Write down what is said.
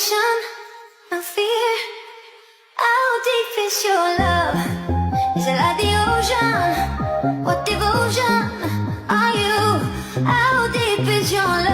suspicion, no fear. How deep is your love? Is it like the ocean? What devotion are you? How deep is your love?